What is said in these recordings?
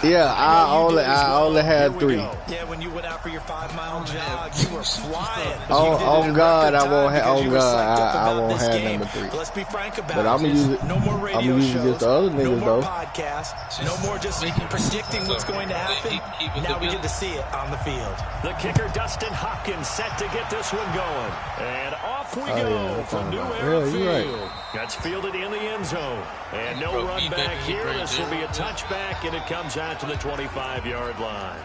Yeah, I only had 3. Yeah, when you went out for your 5-mile jog, you were flying. On God, I won't have. On God, I won't have number 3. Let's be frank about it. But I'm gonna use it. No more radio I'm gonna use it against the other niggas no more though. podcasts. No more just predicting what's going to happen. Now we get to see it on the field. The kicker, Dustin Hopkins, set to get this one going. And off we go from New Era Field. Right. That's fielded in the end zone. And no run back here. This will be a touchback, and it comes out to the 25-yard line.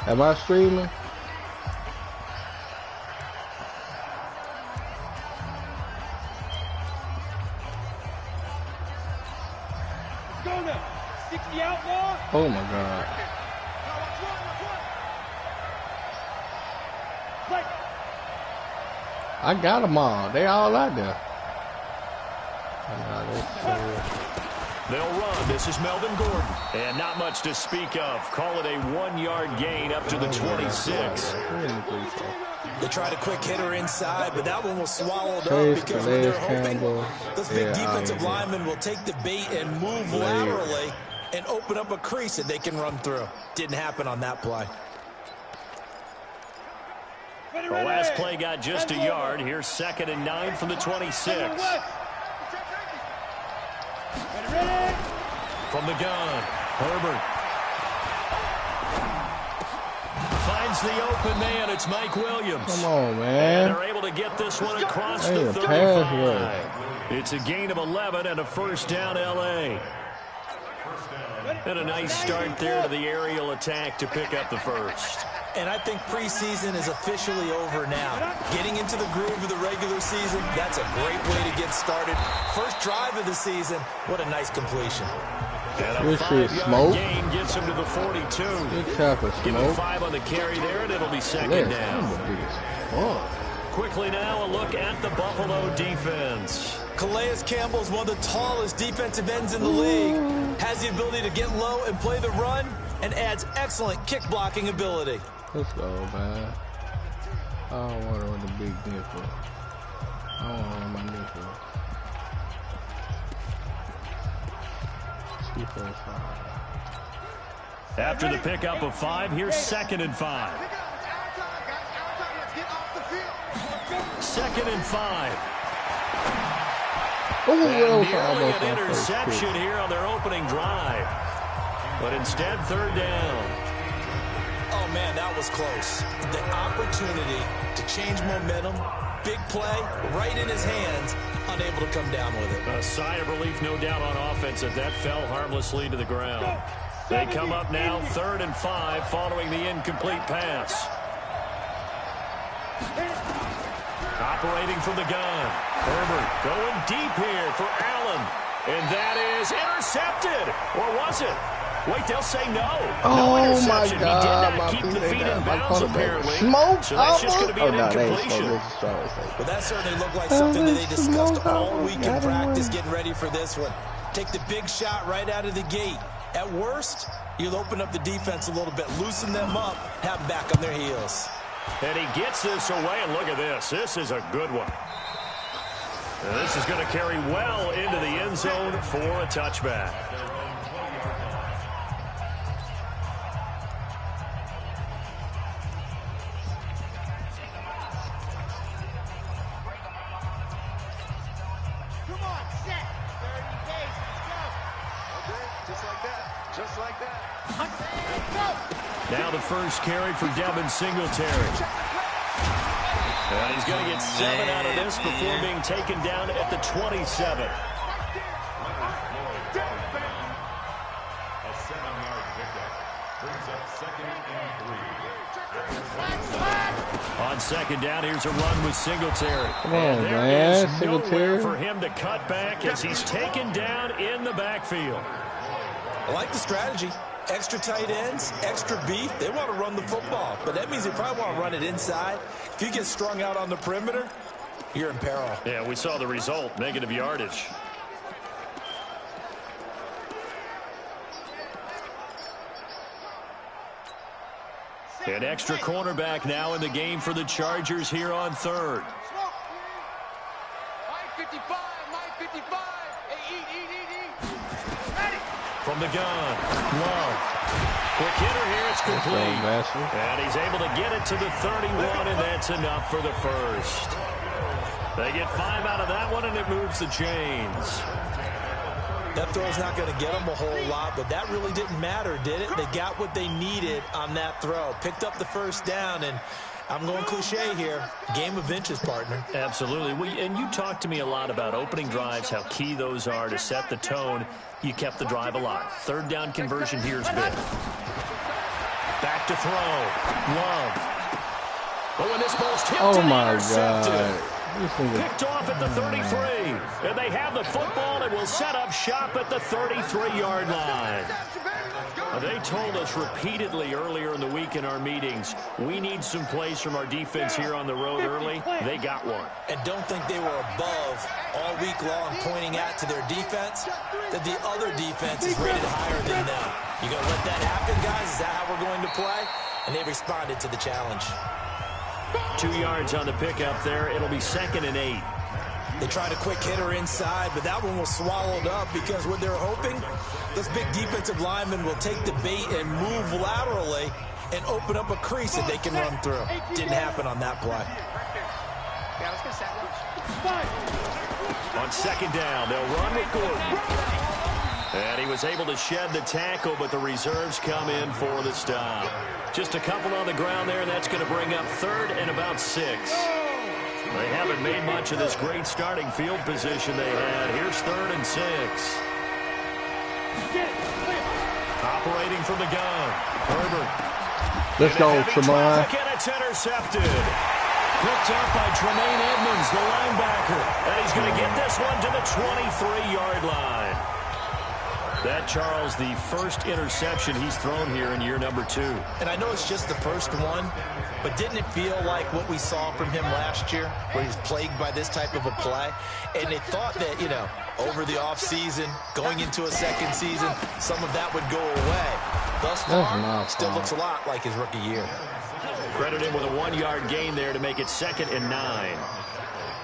Am I streaming? Go now. 60 outlaw. Oh my God. I got them all. They all out there. They'll run. This is Melvin Gordon. And not much to speak of. Call it a 1-yard gain up to the 26. They tried a quick hitter inside, but that one was swallowed up because when they're hoping those big defensive linemen will take the bait and move laterally and open up a crease that they can run through. Didn't happen on that play. The last play got just a yard. Here's 2nd and 9 from the 26. From the gun, Herbert finds the open man. It's Mike Williams. Come on, man. And they're able to get this one across the 35. It's a gain of 11 and a first down, L.A. And a nice start there to the aerial attack to pick up the first. And I think preseason is officially over now. Getting into the groove of the regular season, that's a great way to get started. First drive of the season, what a nice completion. And a 5-yard gain gets him to the 42. Give him 5 on the carry there, and it'll be 2nd down. Quickly now, a look at the Buffalo defense. Calais Campbell's one of the tallest defensive ends in the league. Has the ability to get low and play the run, and adds excellent kick blocking ability. Let's go, man. I don't want to run the big nickel. I don't want to run my nickel. After the pickup of 5, here's 2nd and 5. 2nd and 5. Oh, and nearly an interception here on their opening drive. But instead, 3rd down. Oh, man, that was close. The opportunity to change momentum, big play, right in his hands, unable to come down with it. A sigh of relief, no doubt, on offense that fell harmlessly to the ground. They come up now, 3rd and 5, following the incomplete pass. Operating from the gun. Herbert going deep here for Allen. And that is intercepted. Or was it? Wait, they'll say no. Oh, no my interception. God. He did not keep the feet in bounds, apparently. Smoke. So that's just going to be an incompletion. But that certainly looked like something that they discussed all week in practice, getting ready for this one. Take the big shot right out of the gate. At worst, you'll open up the defense a little bit, loosen them up, have them back on their heels. And he gets this away, and look at this. This is a good one. And this is going to carry well into the end zone for a touchback. Come on, set. 30 days, let's go. Okay, just like that. Just like that. Now the first carry for Devin Singletary. And he's going to get 7 out of this before being taken down at the 27. On 2nd down, here's a run with Singletary. Come on, man. Nowhere for him to cut back as he's taken down in the backfield. I like the strategy. Extra tight ends, extra beef. They want to run the football, but that means they probably want to run it inside. If you get strung out on the perimeter, you're in peril. Yeah, we saw the result, negative yardage. An extra cornerback now in the game for the Chargers here on 3rd. Line 55, line 55. Hey, From the gun, Love. Quick hitter here, it's complete. And he's able to get it to the 31, and that's enough for the first. They get 5 out of that one, and it moves the chains. That throw's not going to get them a whole lot, but that really didn't matter, did it? They got what they needed on that throw. Picked up the first down, and I'm going cliche here. Game of inches, partner. Absolutely. And you talked to me a lot about opening drives, how key those are to set the tone. You kept the drive alive. Third down conversion here's big. Back to throw. Love. Oh, and this ball's tipped and intercepted. God. Picked off at the 33. And they have the football and will set up shop at the 33-yard line. They told us repeatedly earlier in the week in our meetings, we need some plays from our defense here on the road early. They got one. And don't think they were above all week long pointing out to their defense that the other defense is rated higher than them. You going to let that happen, guys? Is that how we're going to play? And they responded to the challenge. 2 yards on the pickup there. It'll be 2nd and 8. They tried a quick hitter inside, but that one was swallowed up because what they're hoping, those big defensive linemen will take the bait and move laterally and open up a crease that they can run through. Didn't happen on that play. On 2nd down, they'll run with Gordon. And he was able to shed the tackle, but the reserves come in for the stop. Just a couple on the ground there, and that's going to bring up 3rd and about 6. They haven't made much of this great starting field position they had. Here's 3rd and 6. Operating from the gun, Herbert. Let's go, Tremaine. And it's intercepted. Picked up by Tremaine Edmonds, the linebacker. And he's going to get this one to the 23-yard line. That, Charles, the first interception he's thrown here in year number 2. And I know it's just the first one, but didn't it feel like what we saw from him last year, where he was plagued by this type of a play? And they thought that, you know, over the offseason, going into a second season, some of that would go away. Thus far, still looks a lot like his rookie year. Credit him with a 1-yard gain there to make it 2nd and 9.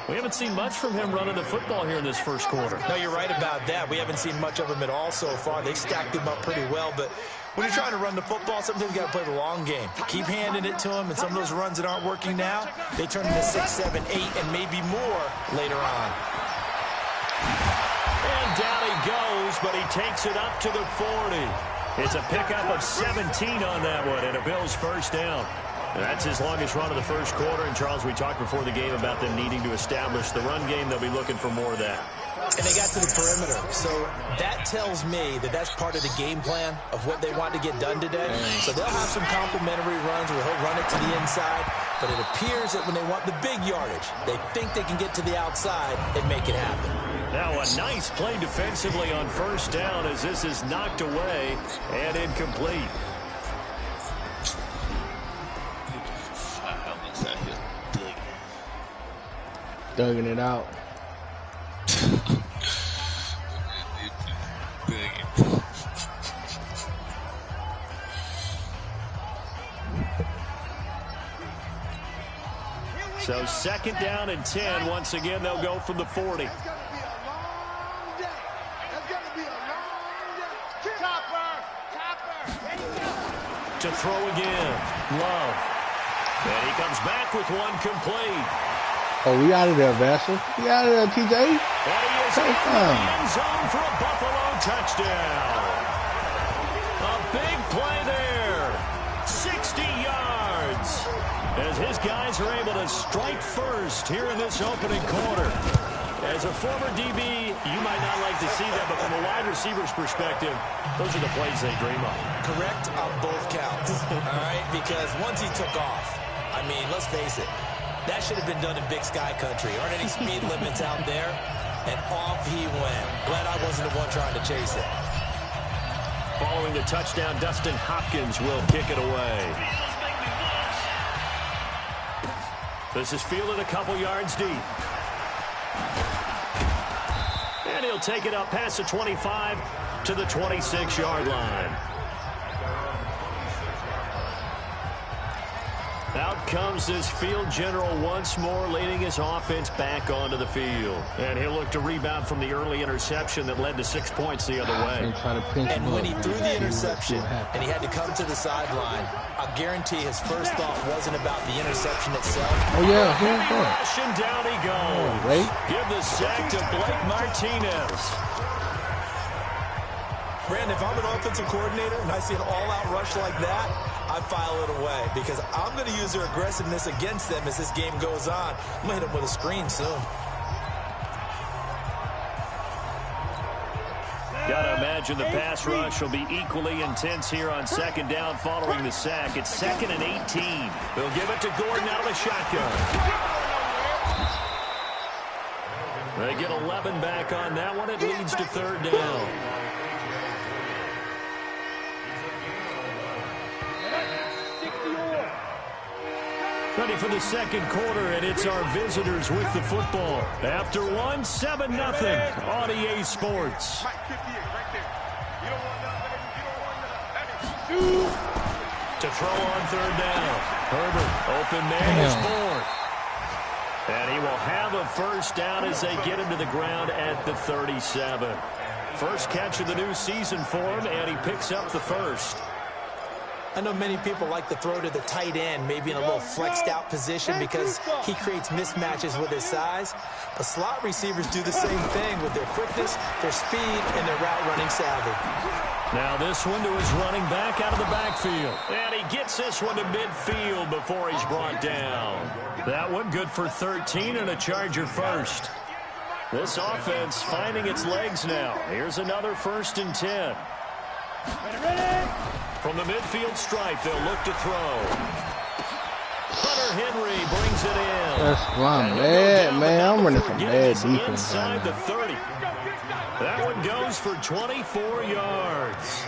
We haven't seen much from him running the football here in this first quarter. No, you're right about that. We haven't seen much of him at all so far. They stacked him up pretty well, but when you're trying to run the football, sometimes you got to play the long game. Keep handing it to him, and some of those runs that aren't working now, they turn into 6, 7, 8, and maybe more later on. And down he goes, but he takes it up to the 40. It's a pickup of 17 on that one, and a Bills first down. That's his longest run of the first quarter. And, Charles, we talked before the game about them needing to establish the run game. They'll be looking for more of that. And they got to the perimeter. So that tells me that that's part of the game plan of what they want to get done today. So they'll have some complimentary runs where he'll run it to the inside. But it appears that when they want the big yardage, they think they can get to the outside and make it happen. Now a nice play defensively on first down as this is knocked away and incomplete. Dugging it out. So 2nd down and 10. Once again, they'll go from the 40. To throw again. Love. And he comes back with one complete. Oh, we out of there, Vassal. We out of there, TJ. And he is in the end zone for a Buffalo touchdown. A big play there. 60 yards. As his guys are able to strike first here in this opening quarter. As a former DB, you might not like to see that, but from a wide receiver's perspective, those are the plays they dream of. Correct on both counts, all right? Because once he took off, I mean, let's face it, that should have been done in Big Sky Country. Aren't any speed limits out there? And off he went. Glad I wasn't the one trying to chase it. Following the touchdown, Dustin Hopkins will kick it away. This is fielded a couple yards deep. And he'll take it up past the 25 to the 26-yard line. Out comes this field general once more, leading his offense back onto the field. And he'll look to rebound from the early interception that led to 6 points the other way. And when he threw the interception and he had to come to the sideline, I guarantee his first thought wasn't about the interception itself. Oh, yeah. Rushing down he goes. Right. Give the sack to Blake Martinez. Brandon, if I'm an offensive coordinator and I see an all-out rush like that, I file it away because I'm going to use their aggressiveness against them as this game goes on. I'm going to hit them with a screen soon. Got to imagine the pass rush will be equally intense here on second down following the sack. It's 2nd and 18. They'll give it to Gordon out of the shotgun. They get 11 back on that one. It leads to 3rd down. Ready for the second quarter, and it's our visitors with the football. After one, 7-0 on EA Sports. To throw on 3rd down. Herbert, open man is born. And he will have a first down as they get him to the ground at the 37. First catch of the new season for him, and he picks up the first. I know many people like to throw to the tight end, maybe in a little flexed out position because he creates mismatches with his size. But slot receivers do the same thing with their quickness, their speed, and their route running savvy. Now this one to his running back out of the backfield. And he gets this one to midfield before he's brought down. That one good for 13 and a Charger first. This offense finding its legs now. Here's another 1st and 10. From the midfield stripe, they'll look to throw. Hunter Henry brings it in. That's why I'm mad, man. I'm running some bad defense. Inside the 30. That one goes for 24 yards.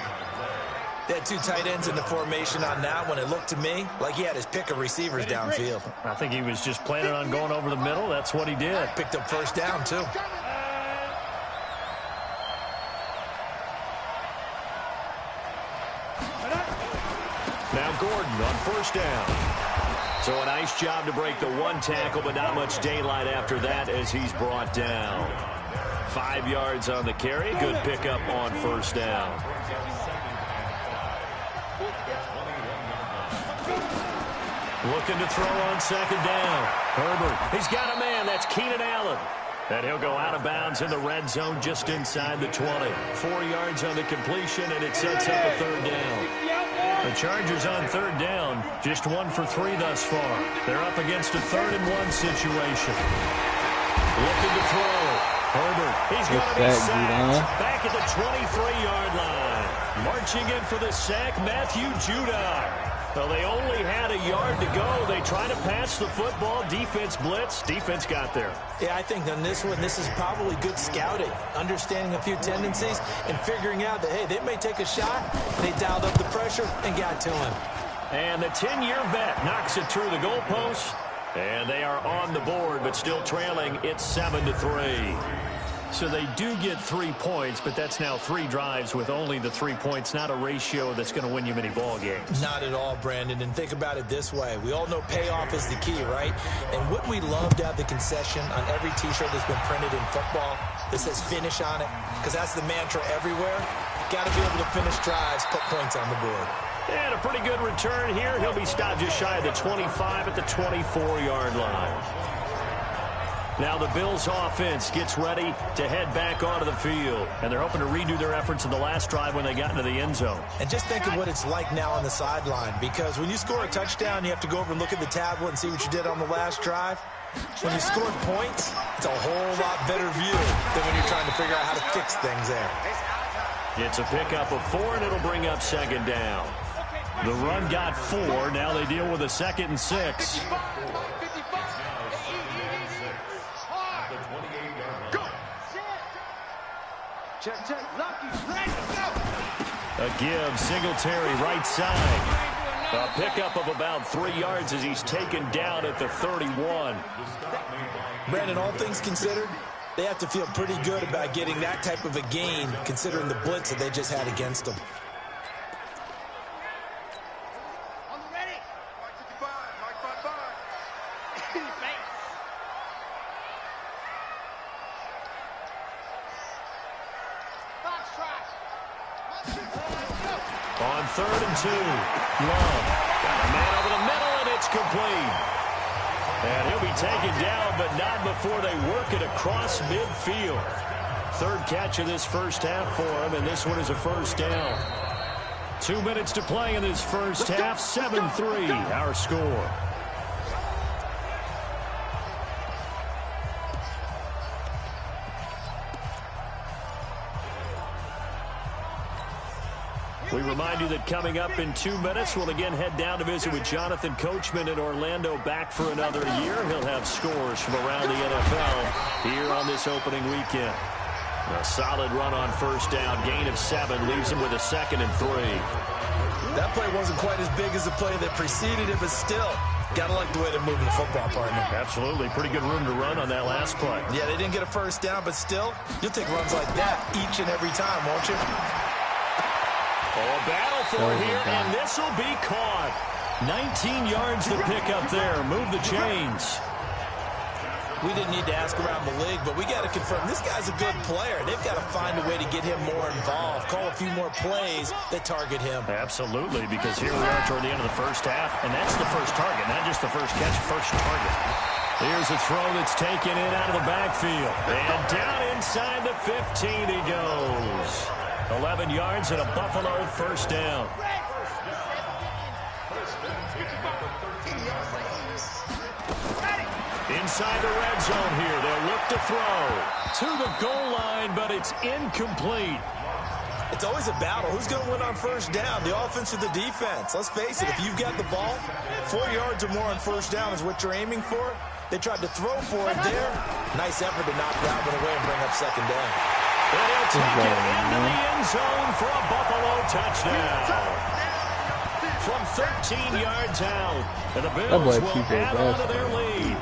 They had 2 tight ends in the formation on that one. It looked to me like he had his pick of receivers downfield. I think he was just planning on going over the middle. That's what he did. Picked up first down, too. Now Gordon on first down. So a nice job to break the 1 tackle, but not much daylight after that as he's brought down. 5 yards on the carry. Good pickup on first down. Looking to throw on second down. Herbert, he's got a man. That's Keenan Allen. And he'll go out of bounds in the red zone just inside the 20. 4 yards on the completion, and it sets up a 3rd down. The Chargers on 3rd down, just 1 for 3 thus far. They're up against a 3rd and 1 situation. Looking to throw. Herbert, he's going to be sacked back at the 23-yard line. Marching in for the sack, Matthew Judon. Well, they only had a yard to go. They try to pass the football. Defense blitz. Defense got there. Yeah, I think on this one, this is probably good scouting, understanding a few tendencies, and figuring out that, hey, they may take a shot. They dialed up the pressure and got to him. And the 10-year vet knocks it through the goalpost. And they are on the board, but still trailing. It's 7-3. So they do get 3 points, but that's now 3 drives with only the 3 points, not a ratio that's going to win you many ball games. Not at all, Brandon. And think about it this way. We all know payoff is the key, right? And wouldn't we love to have the concession on every T-shirt that's been printed in football that says finish on it? Because that's the mantra everywhere. Got to be able to finish drives, put points on the board. And a pretty good return here. He'll be stopped just shy of the 25 at the 24-yard line. Now the Bills offense gets ready to head back onto the field. And they're hoping to redo their efforts in the last drive when they got into the end zone. And just think of what it's like now on the sideline. Because when you score a touchdown, you have to go over and look at the tablet and see what you did on the last drive. When you scored points, it's a whole lot better view than when you're trying to figure out how to fix things there. It's a pickup of 4, and it'll bring up second down. The run got 4. Now they deal with a 2nd and 6. A give, Singletary right side. A pickup of about 3 yards as he's taken down at the 31. Brandon, all things considered, they have to feel pretty good about getting that type of a gain considering the blitz that they just had against them. On 3rd and 2. Love. Got a man over the middle, and it's complete. And he'll be taken down, but not before they work it across midfield. 3rd catch of this first half for him, and this one is a first down. 2 minutes to play in this first half. 7-3 our score. We remind you that coming up in 2 minutes, we'll again head down to visit with Jonathan Coachman in Orlando, back for another year. He'll have scores from around the NFL here on this opening weekend. A solid run on first down, gain of 7, leaves him with a 2nd and 3. That play wasn't quite as big as the play that preceded it, but still, gotta like the way they're moving the football, partner. Absolutely. Pretty good room to run on that last play. Yeah, they didn't get a first down, but still, you'll take runs like that each and every time, won't you? Oh, a battle for it here, and this will be caught. 19 yards to pick up there. Move the chains. We didn't need to ask around the league, but we got to confirm this guy's a good player. They've got to find a way to get him more involved, call a few more plays that target him. Absolutely, because here we are toward the end of the first half, and that's the first target, not just the first catch, first target. Here's a throw that's taken in out of the backfield. And down inside the 15 he goes. 11 yards and a Buffalo first down. Inside the red zone here. They'll look to throw to the goal line, but it's incomplete. It's always a battle. Who's going to win on first down, the offense or the defense? Let's face it, if you've got the ball, 4 yards or more on first down is what you're aiming for. They tried to throw for it there. Nice effort to knock that one away and bring up second down. And he'll take it into the end zone for a Buffalo touchdown. From 13 yards out. And the Bills will add on to their lead.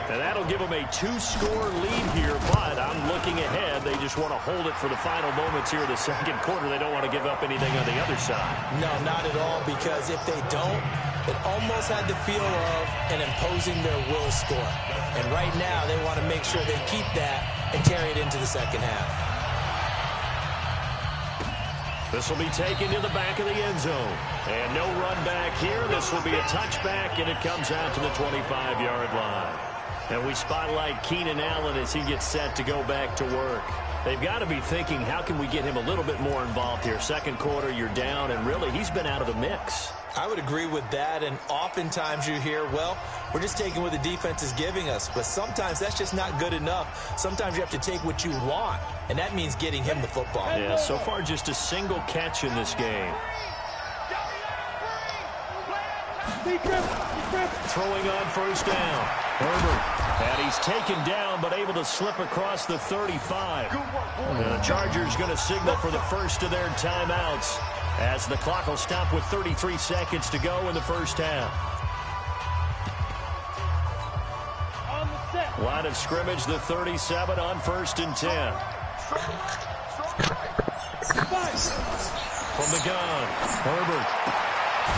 And that'll give them a 2-score lead here, but I'm looking ahead. They just want to hold it for the final moments here in the second quarter. They don't want to give up anything on the other side. No, not at all, because if they don't, it almost had the feel of an imposing their will score. And right now, they want to make sure they keep that and carry it into the second half. This will be taken to the back of the end zone. And no run back here. This will be a touchback, and it comes out to the 25-yard line. And we spotlight Keenan Allen as he gets set to go back to work. They've got to be thinking, how can we get him a little bit more involved here? Second quarter, you're down, and really, he's been out of the mix. I would agree with that, and oftentimes you hear, well, we're just taking what the defense is giving us. But sometimes that's just not good enough. Sometimes you have to take what you want, and that means getting him the football. Yeah, so far just a single catch in this game. Throwing on first down. Herbert. And he's taken down, but able to slip across the 35. And the Chargers going to signal for the first of their timeouts, as the clock will stop with 33 seconds to go in the first half. Line of scrimmage, the 37 on 1st and 10. From the gun, Herbert.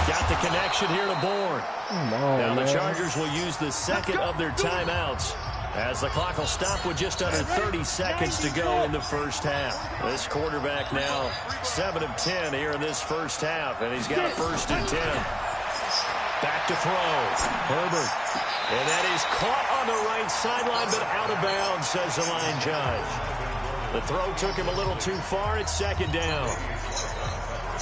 Got the connection here to Bourne. Now the Chargers will use the second of their timeouts, as the clock will stop with just under 30 seconds to go in the first half. This quarterback now 7 of 10 here in this first half, and he's got a 1st and 10. Back to throw. Herbert. And that is caught on the right sideline, but out of bounds, says the line judge. The throw took him a little too far. It's second down.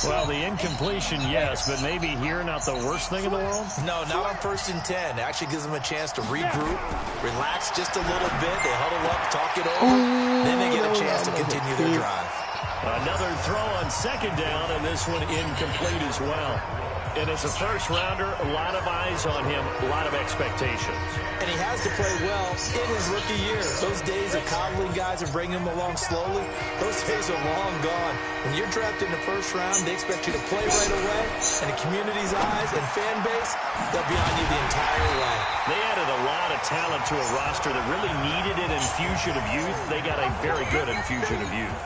Well, the incompletion, yes, but maybe here not the worst thing in the world? No, not on 1st and 10. It actually gives them a chance to regroup, relax just a little bit. They huddle up, talk it over. Then they get a chance to continue their drive. Another throw on second down, and this one incomplete as well. And as a first-rounder, a lot of eyes on him, a lot of expectations. And he has to play well in his rookie year. Those days of coddling guys and bringing them along slowly, those days are long gone. When you're drafted in the first round, they expect you to play right away. And the community's eyes and fan base, they'll be on you the entire way. They added a lot of talent to a roster that really needed an infusion of youth. They got a very good infusion of youth.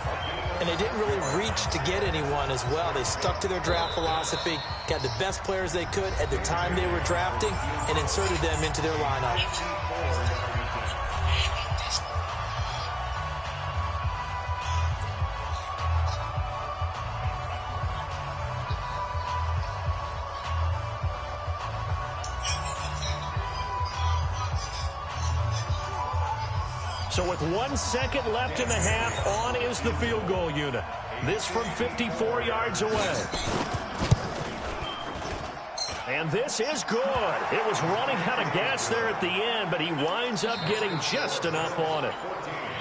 And they didn't really reach to get anyone as well. They stuck to their draft philosophy, got the best players they could at the time they were drafting, and inserted them into their lineup. So with 1 second left in the half, on is the field goal unit. This from 54 yards away. And this is good. It was running out of gas there at the end, but he winds up getting just enough on it.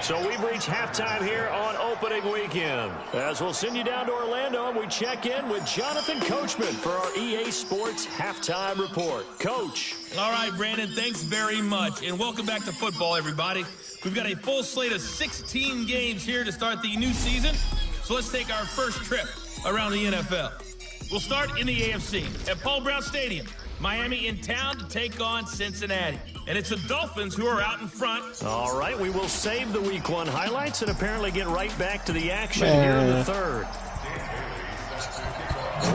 So we've reached halftime here on opening weekend. As we'll send you down to Orlando, and we check in with Jonathan Coachman for our EA Sports Halftime Report. Coach. All right, Brandon, thanks very much. And welcome back to football, everybody. We've got a full slate of 16 games here to start the new season. So let's take our first trip around the NFL. We'll start in the AFC at Paul Brown Stadium. Miami in town to take on Cincinnati. And it's the Dolphins who are out in front. All right, we will save the Week 1 highlights and apparently get right back to the action here in the third.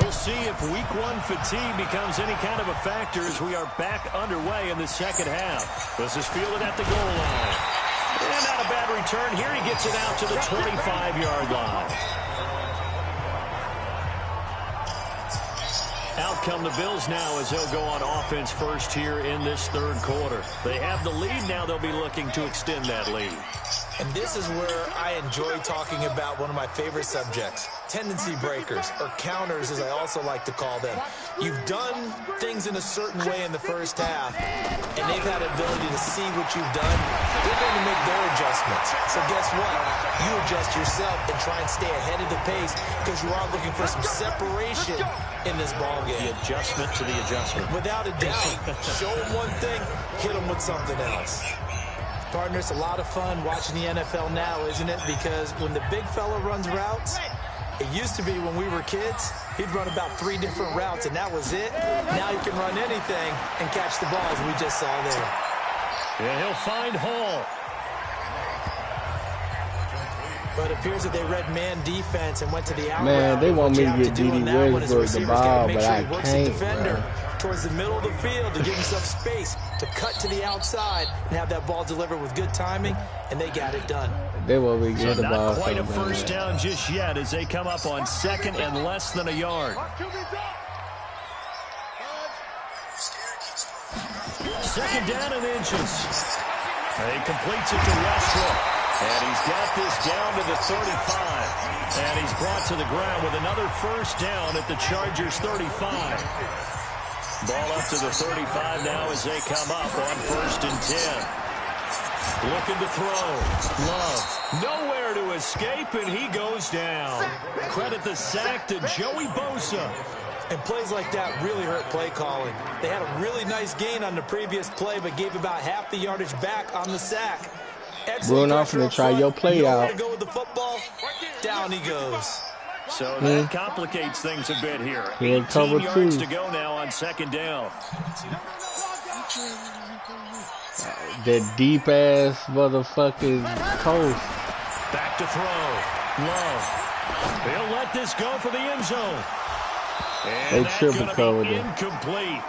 We'll see if Week 1 fatigue becomes any kind of a factor as we are back underway in the second half. This is fielded at the goal line. And not a bad return here. He gets it out to the 25-yard line. Out come the Bills now as they'll go on offense first here in this third quarter. They have the lead now. They'll be looking to extend that lead. And this is where I enjoy talking about one of my favorite subjects, tendency breakers, or counters as I also like to call them. You've done things in a certain way in the first half, and they've had the ability to see what you've done. They're going to make their adjustments. So guess what? You adjust yourself and try and stay ahead of the pace because you are looking for some separation in this ball game. The adjustment to the adjustment. Without a doubt. Show them one thing, hit them with something else. Partner, it's a lot of fun watching the NFL now, isn't it? Because when the big fella runs routes, it used to be when we were kids, he'd run about 3 different routes, and that was it. Now he can run anything and catch the balls we just saw there. Yeah, he'll find Hall. But it appears that they read man defense and went to the out. Man, they want me to get D.D. Westbrook the ball, but I can't, bro. Towards the middle of the field to give himself space to cut to the outside and have that ball delivered with good timing, and they got it done. They will be good the ball. Not quite a first down just yet as they come up on second and less than a yard. Second down and inches. He completes it to Westbrook. And he's got this down to the 35. And he's brought to the ground with another first down at the Chargers' 35. Ball up to the 35 now as they come up on 1st and 10. Looking to throw. Love. Nowhere to escape, and he goes down. Credit the sack to Joey Bosa. And plays like that really hurt play calling. They had a really nice gain on the previous play, but gave about half the yardage back on the sack. Run off and try your play out. To go with the football. Down he goes. So that complicates things a bit here. 18 yards to go now on second down. That deep ass motherfucking coast. Back to throw. Love. He'll let this go for the end zone. And that's going to be incomplete.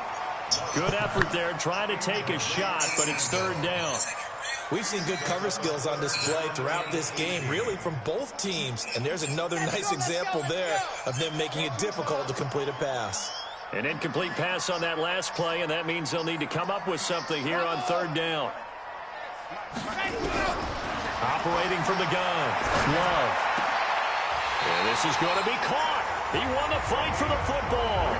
Good effort there trying to take a shot, but it's third down. We've seen good cover skills on display throughout this game, really from both teams. And there's another nice example there of them making it difficult to complete a pass. An incomplete pass on that last play, and that means they'll need to come up with something here on third down. Operating from the gun. Love. And this is going to be caught. He won the fight for the football.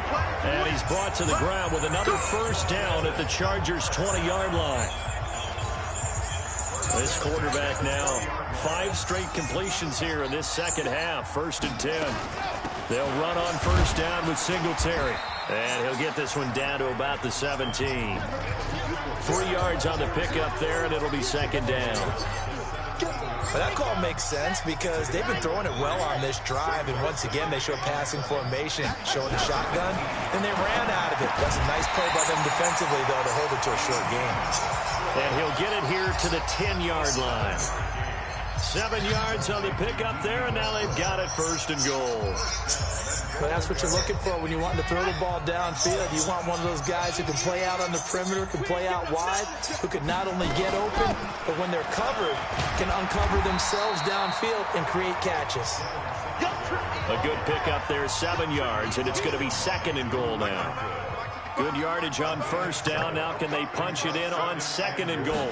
And he's brought to the ground with another first down at the Chargers' 20-yard line. This quarterback now, 5 straight completions here in this second half, 1st and 10. They'll run on first down with Singletary. And he'll get this one down to about the 17. 3 yards on the pickup there, and it'll be second down. But that call makes sense because they've been throwing it well on this drive, and once again they show passing formation, showing the shotgun, and they ran out of it. That's a nice play by them defensively, though, to hold it to a short game. And he'll get it here to the 10-yard line. 7 yards on the pickup there, and now they've got it 1st and goal. But that's what you're looking for when you want to throw the ball downfield. You want one of those guys who can play out on the perimeter, can play out wide, who can not only get open, but when they're covered, can uncover themselves downfield and create catches. A good pickup there, 7 yards, and it's going to be 2nd and goal now. Good yardage on first down. Now can they punch it in on 2nd and goal?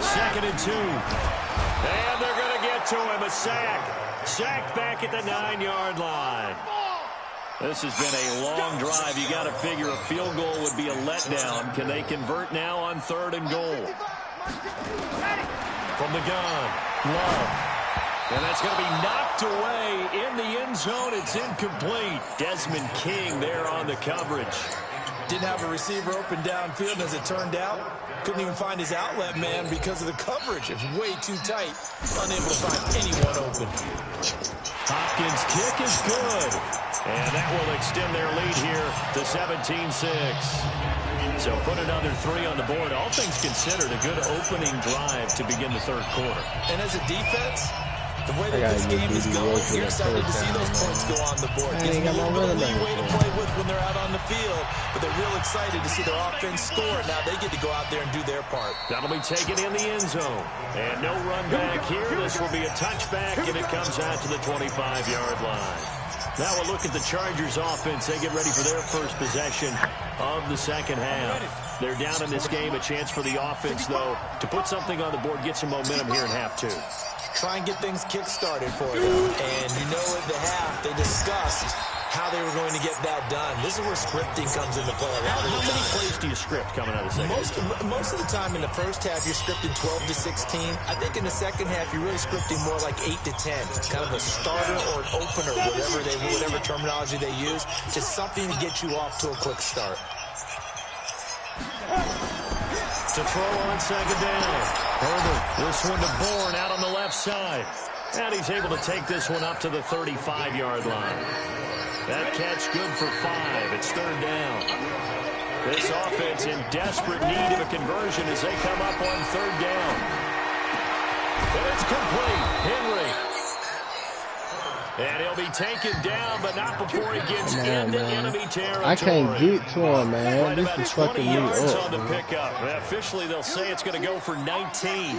2nd and 2. And they're going to get to him. A sack. Sacked back at the 9-yard line. This has been a long drive. You got to figure a field goal would be a letdown. Can they convert now on 3rd and goal? From the gun, Love. And that's going to be knocked away in the end zone. It's incomplete. Desmond King there on the coverage. Didn't have a receiver open downfield, and as it turned out, couldn't even find his outlet man because of the coverage. It was way too tight. Unable to find anyone open. Hopkins' kick is good. And that will extend their lead here to 17-6. So put another 3 on the board. All things considered, a good opening drive to begin the 3rd quarter. And as a defense, the way that this game is going, you're excited to see those points go on the board. Gives them a little bit of leeway to play with when they're out on the field, but they're real excited to see their offense score. Now they get to go out there and do their part. That'll be taken in the end zone. And no run back here. This will be a touchback, and it comes out to the 25-yard line. Now we'll look at the Chargers offense. They get ready for their first possession of the 2nd half. They're down in this game. A chance for the offense, though, to put something on the board, get some momentum here in half 2. Try and get things kick-started for them. And you know at the half, they discussed how they were going to get that done. This is where scripting comes into play. How many plays do you script coming out of the second? Most of the time in the first half, you're scripting 12 to 16. I think in the second half, you're really scripting more like 8 to 10. Kind of a starter or an opener, whatever terminology they use. Just something to get you off to a quick start. To throw on 2nd down. Herbert, this one to Bourne out on the left side. And he's able to take this one up to the 35-yard line. That catch good for 5. It's 3rd down. This offense in desperate need of a conversion as they come up on 3rd down. And it's complete. Henry. And he'll be taken down, but not before he gets into enemy territory. I can't get to him, man. Right, this is fucking me up. On the pickup. Officially, they'll say it's going to go for 19.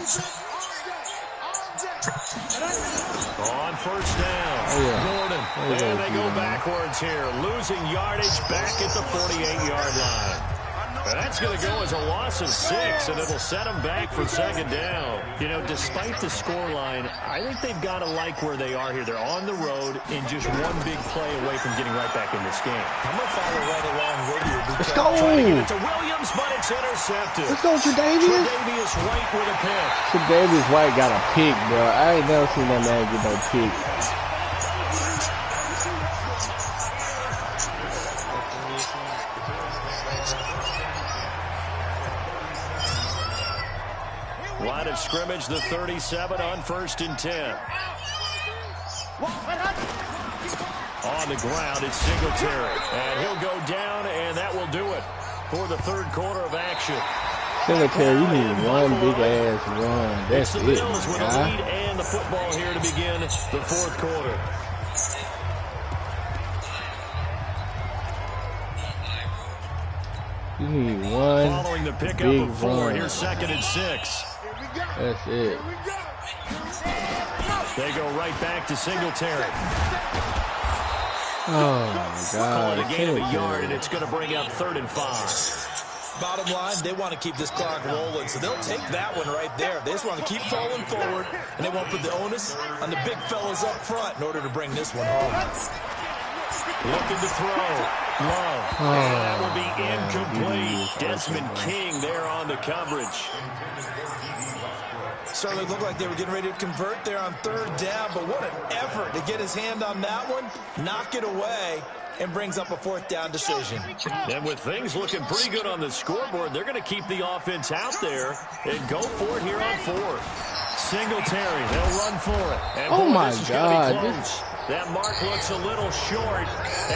On 1st down, Gordon. And they go backwards here, losing yardage back at the 48-yard line. That's going to go as a loss of 6, and it'll set them back for 2nd down. You know, despite the scoreline, I think they've got to like where they are here. They're on the road and just one big play away from getting right back in this game. I'm going to follow right along with you. Let's go. Trying to get it to Williams, but it's intercepted. Let's go, Tre'Davious. Tre'Davious White with a pick. Tre'Davious White got a pick, bro. I ain't never seen that man get no pick. Line of scrimmage, the 37 on 1st and 10. On the ground, it's Singletary. And he'll go down, and that will do it for the 3rd quarter of action. Singletary, you need one big-ass run. That's the it, Bills with my the guy. lead and the football here to begin the 4th quarter. You need one Following the pickup big of 4, run. here's 2nd and 6. That's it. They go right back to Singletary. Oh, my Call God. it a gain of a yard, and it's going to bring up 3rd and 5. Bottom line, they want to keep this clock rolling, so they'll take that one right there. They just want to keep falling forward, and they won't put the onus on the big fellas up front in order to bring this one home. Looking to throw. Love. And that will be incomplete. Desmond King there on the coverage. Certainly looked like they were getting ready to convert there on 3rd down, but what an effort to get his hand on that one, knock it away, and brings up a 4th down decision. And with things looking pretty good on the scoreboard, they're going to keep the offense out there and go for it here on 4th. Singletary, they'll run for it. And Oh, boy, my this is God. gonna be close. That mark looks a little short,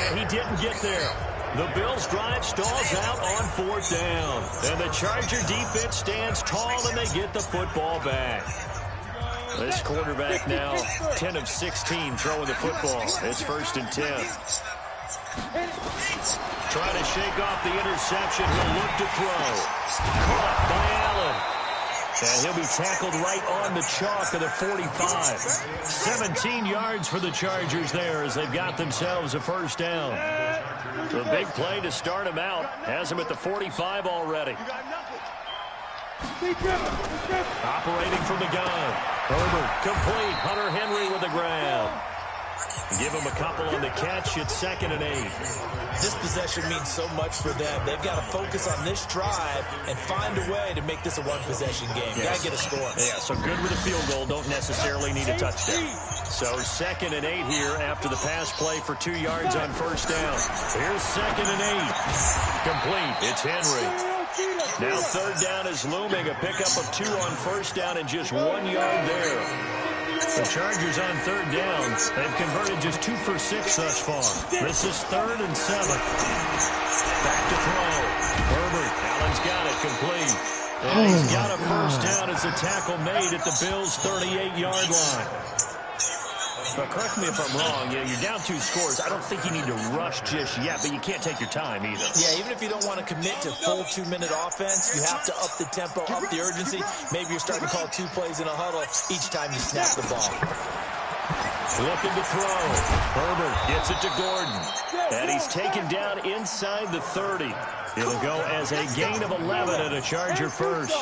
and he didn't get there. The Bills' drive stalls out on 4th down. And the Charger defense stands tall, and they get the football back. This quarterback now 10 of 16 throwing the football. It's 1st and 10. Trying to shake off the interception. He'll look to throw. Caught by Allen. And he'll be tackled right on the chalk of the 45. 17 yards for the Chargers there as they've got themselves a first down. The big play to start him out. Has him at the 45 already. Operating from the gun. Herbert complete. Hunter Henry with the grab. Give him a couple on the catch. It's 2nd and 8. This possession means so much for them. They've got to focus on this drive and find a way to make this a one-possession game. Yes. Got to get a score. Yeah, so good with a field goal. Don't necessarily need a touchdown. So 2nd and 8 here after the pass play for 2 yards on first down. Here's 2nd and 8. Complete. It's Henry. Now 3rd down is looming. A pickup of 2 on first down and just 1 yard there. The Chargers on 3rd down. They've converted just 2 for 6 thus far. This is 3rd and 7. Back to throw. Herbert. Allen's got it complete. And he's got a first down as the tackle made at the Bills' 38-yard line. But correct me if I'm wrong, you're down 2 scores. I don't think you need to rush just yet, but you can't take your time either. Yeah, even if you don't want to commit to full 2-minute offense, you have to up the tempo, up the urgency. Maybe you're starting to call 2 plays in a huddle each time you snap the ball. Looking to throw. Herbert gets it to Gordon. And he's taken down inside the 30. It'll go as a gain of 11 and a Charger first.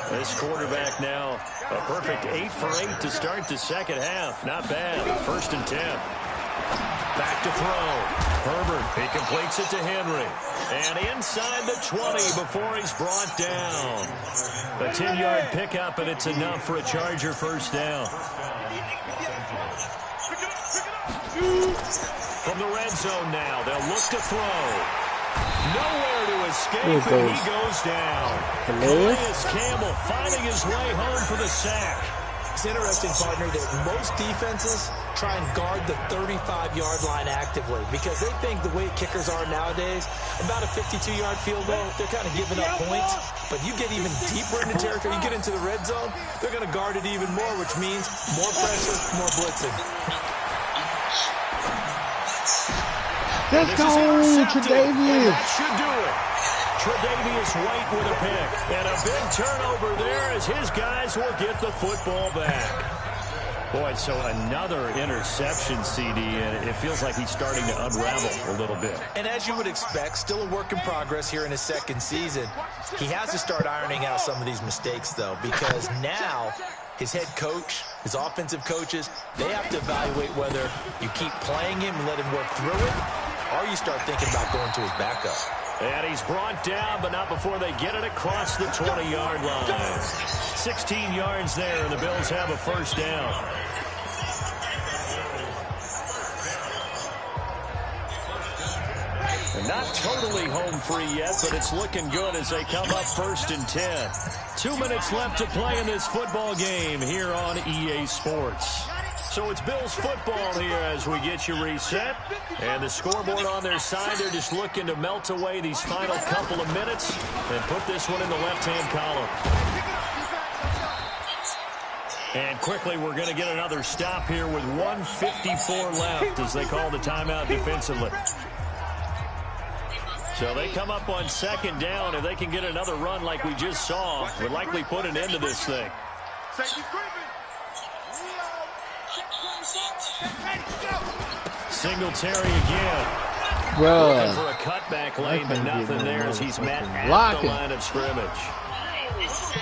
This quarterback now, a perfect 8 for 8 to start the second half. Not bad. 1st and 10. Back to throw. Herbert, he completes it to Henry. And inside the 20 before he's brought down. A 10-yard pickup, and it's enough for a Charger first down. From the red zone now, they'll look to throw. Nowhere to escape, and he goes down. Calais Campbell finding his way home for the sack. It's interesting, partner, that most defenses try and guard the 35-yard line actively because they think the way kickers are nowadays, about a 52-yard field goal, they're kind of giving up points. But you get even deeper into territory, you get into the red zone, they're going to guard it even more, which means more pressure, more blitzing. Let's go, Tre'Davious. That should do it. Tre'Davious White with a pick. And a big turnover there as his guys will get the football back. Boy, so another interception, CD, and it feels like he's starting to unravel a little bit. And as you would expect, still a work in progress here in his 2nd season. He has to start ironing out some of these mistakes, though, because now his head coach, his offensive coaches, they have to evaluate whether you keep playing him and let him work through it, or you start thinking about going to his backup. And he's brought down, but not before they get it across the 20-yard line. 16 yards there, and the Bills have a first down. And not totally home free yet, but it's looking good as they come up 1st and 10. 2 minutes left to play in this football game here on EA Sports. So it's Bills football here as we get you reset. And the scoreboard on their side, they're just looking to melt away these final couple of minutes and put this one in the left-hand column. And quickly, we're going to get another stop here with 1:54 left as they call the timeout defensively. So they come up on 2nd down. If they can get another run like we just saw, would likely put an end to this thing. Singletary again. Looking for a cutback lane, but nothing there as he's met at the line of scrimmage.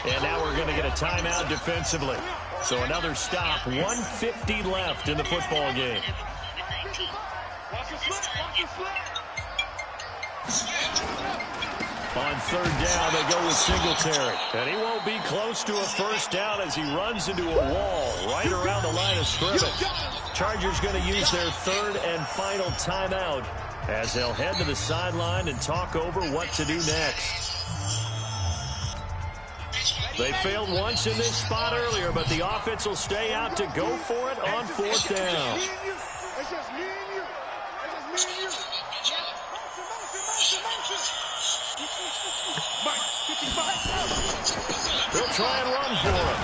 And now we're going to get a timeout defensively. So another stop. 1:50 left in the football game. On 3rd down, they go with Singletary. And he won't be close to a first down as he runs into a wall right around the line of scrimmage. Chargers going to use their 3rd and final timeout as they'll head to the sideline and talk over what to do next. They failed once in this spot earlier, but the offense will stay out to go for it on 4th down. They'll try and run for him.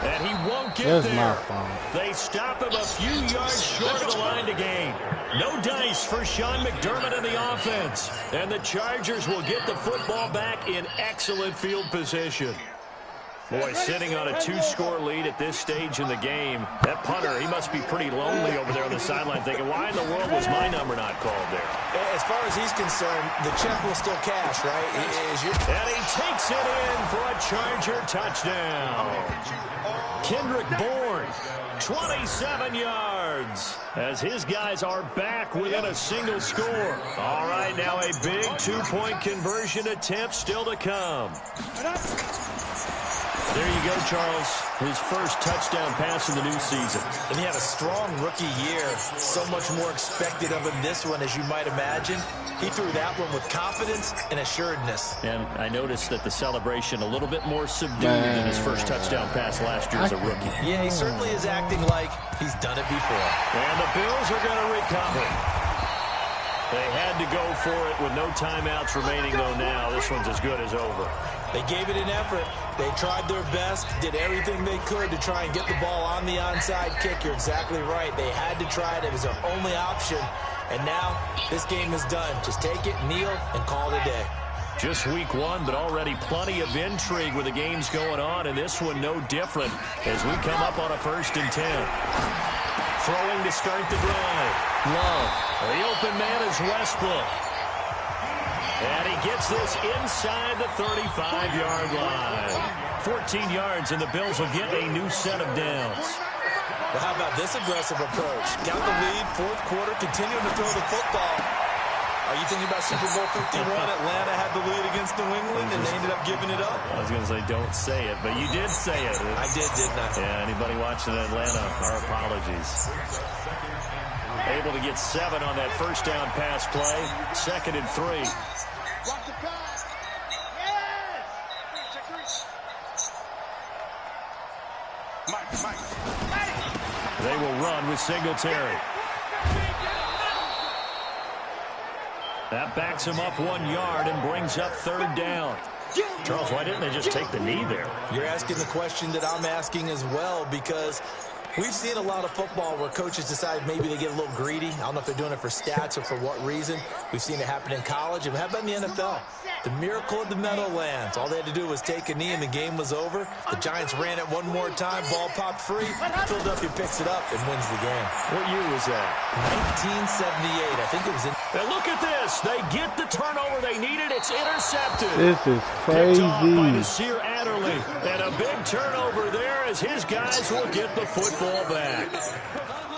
And he won't get there. They stop him a few yards short of the line to gain. No dice for Sean McDermott and the offense. And the Chargers will get the football back in excellent field position. Boy, sitting on a 2-score lead at this stage in the game. That punter, he must be pretty lonely over there on the sideline thinking, why in the world was my number not called there? As far as he's concerned, the check will still cash, right? And he takes it in for a Charger touchdown. Kendrick Bourne, 27 yards, as his guys are back within a single score. All right, now a big 2-point conversion attempt still to come. There you go, Charles. His first touchdown pass in the new season. And he had a strong rookie year. So much more expected of him this one, as you might imagine. He threw that one with confidence and assuredness. And I noticed that the celebration a little bit more subdued than his first touchdown pass last year as a rookie. Yeah, he certainly is acting like he's done it before. And the Bills are going to recover. They had to go for it with no timeouts remaining, though now. This one's as good as over. They gave it an effort. They tried their best, did everything they could to try and get the ball on the onside kick. You're exactly right. They had to try it. It was their only option. And now this game is done. Just take it, kneel, and call it a day. Just week 1, but already plenty of intrigue with the games going on, and this one no different as we come up on a 1st and 10. Throwing to start the drive. Love. The open man is Westbrook. And he gets this inside the 35-yard line. 14 yards, and the Bills will get a new set of downs. Well, how about this aggressive approach? Got the lead, 4th quarter, continuing to throw the football. Are you thinking about Super Bowl 51? Atlanta had the lead against New England, and they ended up giving it up. I was going to say, don't say it, but you did say it. I didn't I? Yeah, anybody watching Atlanta, our apologies. Able to get 7 on that first down pass play. 2nd and 3. They will run with Singletary. That backs him up 1 yard and brings up 3rd down. Charles, why didn't they just take the knee there? You're asking the question that I'm asking as well, because we've seen a lot of football where coaches decide maybe they get a little greedy. I don't know if they're doing it for stats or for what reason. We've seen it happen in college. And how about in the NFL? The miracle of the Meadowlands. All they had to do was take a knee and the game was over. The Giants ran it one more time. Ball popped free. Philadelphia picks it up and wins the game. What year was that? 1978. I think it was in... And look at this. They get the turnover they needed. It's intercepted. This is crazy. Picked off by Nasir Adderley. And a big turnover there as his guys will get the football back.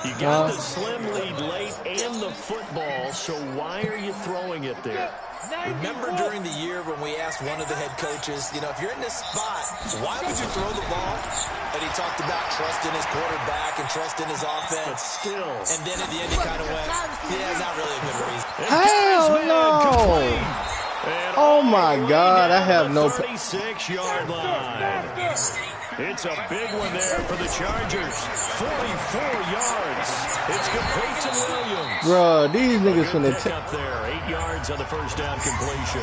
You got the slim lead late and the football, so why are you throwing it there? Remember during the year when we asked one of the head coaches, you know, if you're in this spot, why would you throw the ball? And he talked about trust in his quarterback and trust in his offense. But still. And then at the end he kind of went, yeah, not really a good reason. Hell no! Oh my God, I have no... 36-yard line. It's a big one there for the Chargers. 44 yards. It's complete to Williams. Bruh, these niggas finna take up there. 8 yards on the first down completion.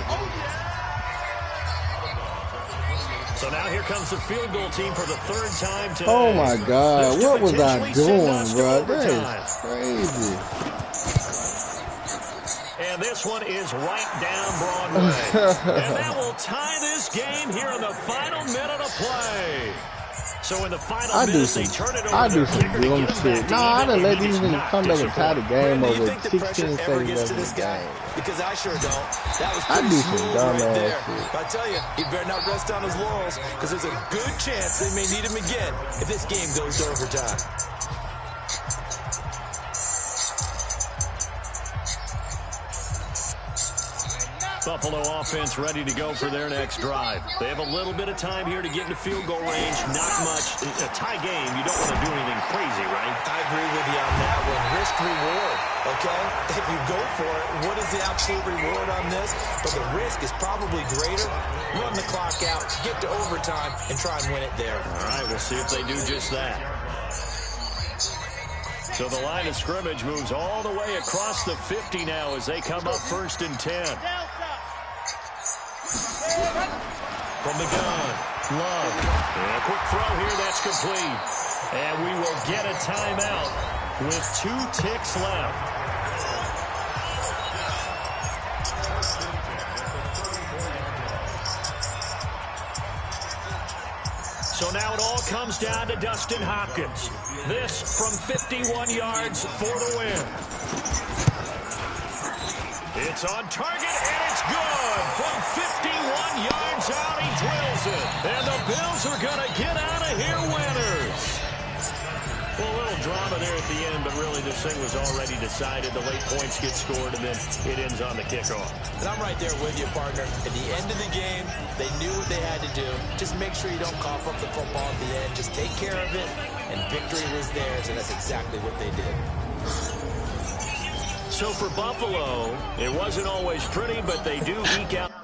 So now here comes the field goal team for the 3rd time today. Oh my God, what was I doing, bro? That is crazy. And this one is right down Broadway. And that will tie this game here in the final minute of play. So in the final minutes, they turn it over. I do some dumb shit. No, I done let these niggas come back and tie the game over 16 seconds of this game. Because I sure don't. That was I do some dumb right there. ass shit. But I tell you, he better not rest on his laurels, because there's a good chance they may need him again if this game goes to overtime. Buffalo offense ready to go for their next drive. They have a little bit of time here to get into field goal range. Not much. A tie game, you don't want to do anything crazy, right? I agree with you on that one. Risk reward, okay? If you go for it, what is the absolute reward on this? But the risk is probably greater. Run the clock out, get to overtime, and try and win it there. All right, we'll see if they do just that. So the line of scrimmage moves all the way across the 50 now as they come up 1st and 10. From the gun, Love. And a quick throw here, that's complete. And we will get a timeout with 2 ticks left. So now it all comes down to Dustin Hopkins. This from 51 yards for the win. It's on target, and it's good. From 51 yards out, he drills it. And the Bills are going to get out of here winners. Well, a little drama there at the end, but really this thing was already decided. The late points get scored, and then it ends on the kickoff. And I'm right there with you, partner. At the end of the game, they knew what they had to do. Just make sure you don't cough up the football at the end. Just take care of it, and victory was theirs, and that's exactly what they did. So for Buffalo, it wasn't always pretty, but they do eke out.